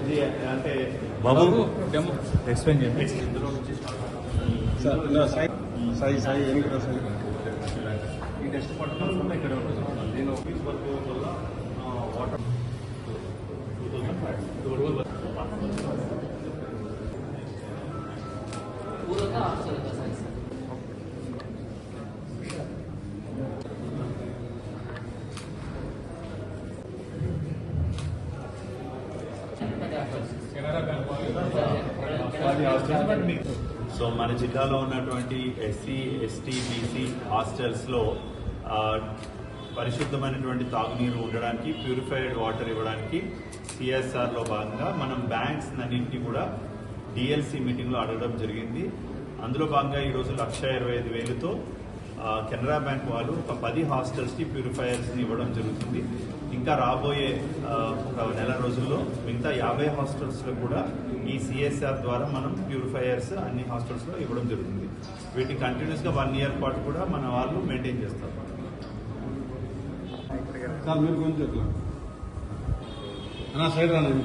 ఇది అంటే బాబు ఎక్స్ప్లెయిన్ చేయండి. సాయి ఈ టెస్ట్ పట్టుకోవాల్సింది ఇక్కడ ఉంటుంది. దీని ఆఫీస్ వర్క్ వల్ల వాటర్ 2005 సో మన జిల్లాలో ఉన్నటువంటి ఎస్సీ ఎస్టీ బీసీ హాస్టల్స్ లో పరిశుద్ధమైనటువంటి తాగునీరు ఉండడానికి ప్యూరిఫైడ్ వాటర్ ఇవ్వడానికి సిఎస్ఆర్ లో భాగంగా మనం బ్యాంక్స్ అన్నింటినీ కూడా డిఎల్సి మీటింగ్ లో అడగడం జరిగింది. అందులో భాగంగా ఈరోజు 1,25,000తో కెనరా బ్యాంక్ వాళ్ళు ఒక 10 హాస్టల్స్ కి ప్యూరిఫైయర్స్ ని ఇవ్వడం జరుగుతుంది. ఇంకా రాబోయే ఒక నెల రోజుల్లో మిగతా 50 హాస్టల్స్ లో కూడా ఈ సిఎస్ఆర్ ద్వారా మనం ప్యూరిఫైయర్స్ అన్ని హాస్టల్స్ లో ఇవ్వడం జరుగుతుంది. వీటిని కంటిన్యూస్ గా 1 year పాటు కూడా మన వాళ్ళు మెయింటైన్ చేస్తారు. మీరు కొంచెం సైడ్ రాను